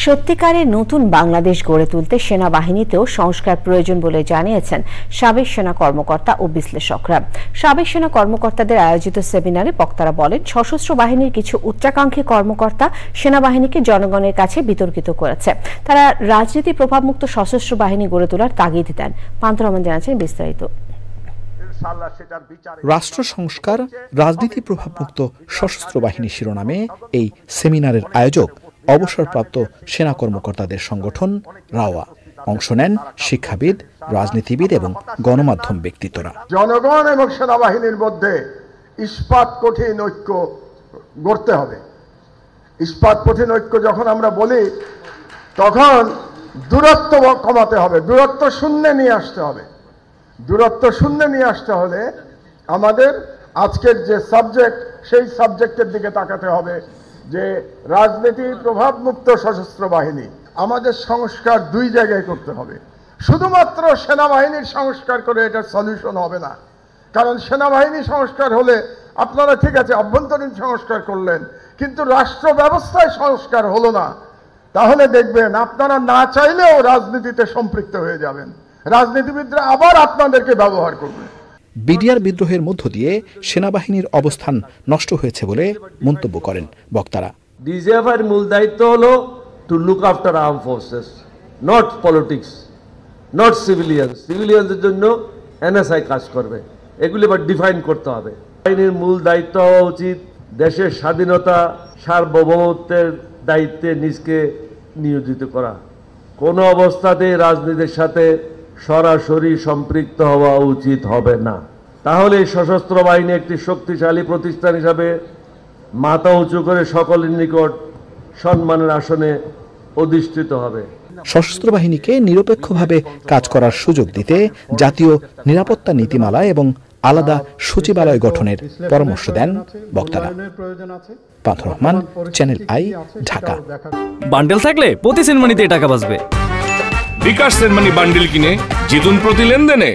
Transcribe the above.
সত্যিকারের নতুন বাংলাদেশ গড়ে তুলতে সেনাবাহিনীতেও সংস্কার প্রয়োজন বলে জানিয়েছেন সাবেক সেনা কর্মকর্তা ও বিশ্লেষকরা। সাবেক সেনা কর্মকর্তাদের আয়োজিত সেমিনারে বক্তারা বলেন, সশস্ত্র বাহিনীর কিছু উচ্চাকাঙ্ক্ষী কর্মকর্তা সেনাবাহিনীকে জনগণের কাছে বিতর্কিত করেছে। তারা রাজনীতি প্রভাবমুক্ত সশস্ত্র বাহিনী গড়ে তোলার তাগিদ দেন। পান্থ রহমান জানাচ্ছেন বিস্তারিত। রাষ্ট্র সংস্কার, রাজনীতি প্রভাবমুক্ত সশস্ত্র বাহিনী শিরোনামে এই সেমিনারের আয়োজক অবসরপ্রাপ্ত সেনা কর্মকর্তাদের সংগঠন রাওয়া। অংশ নেন শিক্ষাবিদ, রাজনীতিবিদ এবং গণমাধ্যম ব্যক্তিত্বরা। জনগণ এবং সেনাবাহিনীর মধ্যে ইস্পাত কঠিন ঐক্য গড়তে হবে। ইস্পাত কঠিন ঐক্য যখন আমরা বলি, তখন দূরত্ব কমাতে হবে, দূরত্ব শূন্যে নিয়ে আসতে হবে। দূরত্ব শূন্যে নিয়ে আসতে হলে আমাদের আজকের যে সাবজেক্ট, সেই সাবজেক্টের দিকে তাকাতে হবে যে রাজনীতি প্রভাবমুক্ত সশস্ত্র বাহিনী। আমাদের সংস্কার দুই জায়গায় করতে হবে। শুধুমাত্র সেনাবাহিনীর সংস্কার করে এটা সলিউশন হবে না। কারণ সেনাবাহিনী সংস্কার হলে আপনারা ঠিক আছে অভ্যন্তরীণ সংস্কার করলেন, কিন্তু রাষ্ট্র ব্যবস্থায় সংস্কার হলো না। তাহলে দেখবেন আপনারা না চাইলেও রাজনীতিতে সম্পৃক্ত হয়ে যাবেন, রাজনীতিবিদরা আবার আপনাদেরকে ব্যবহার করবে। বিডিআর বিদ্রোহের মধ্য দিয়ে সেনাবাহিনীর অবস্থান নষ্ট হয়েছে বলে মন্তব্য করেন বক্তারা। ডিজিএফআইয়ের মূল দায়িত্ব হলো to look after arm forces, not politics, not civilian. সিভিলিয়ানদের জন্য এনএসআই কাজ করবে, এগুলি আবার ডিফাইন করতে হবে। বাহিনীর মূল দায়িত্ব হওয়া উচিত দেশের স্বাধীনতা, সার্বভৌমত্বের দায়িত্বে নিজকে নিয়োজিত করা। কোনো অবস্থাতেই রাজনীতির সাথে সরাসরি সম্পৃক্ত হওয়া উচিত হবে না। তাহলে সশস্ত্র বাহিনী একটি শক্তিশালী প্রতিষ্ঠান হিসাবে মাথা উঁচু করে সকলের নিকট সম্মানের আসনে অধিষ্ঠিত হবে। সশস্ত্র বাহিনীকে নিরপেক্ষভাবে কাজ করার সুযোগ দিতে জাতীয় নিরাপত্তা নীতিমালা এবং আলাদা সচিবালয় গঠনের পরামর্শ দেন বক্তারা। Pantha Rahman, channel I, Dhaka. Bundle থাকলে প্রতি সেনমানিতে টাকা বাঁচবে। বিকাশ সেনমানি বান্ডেল কিনে জিতুন প্রতি লেনদেনে।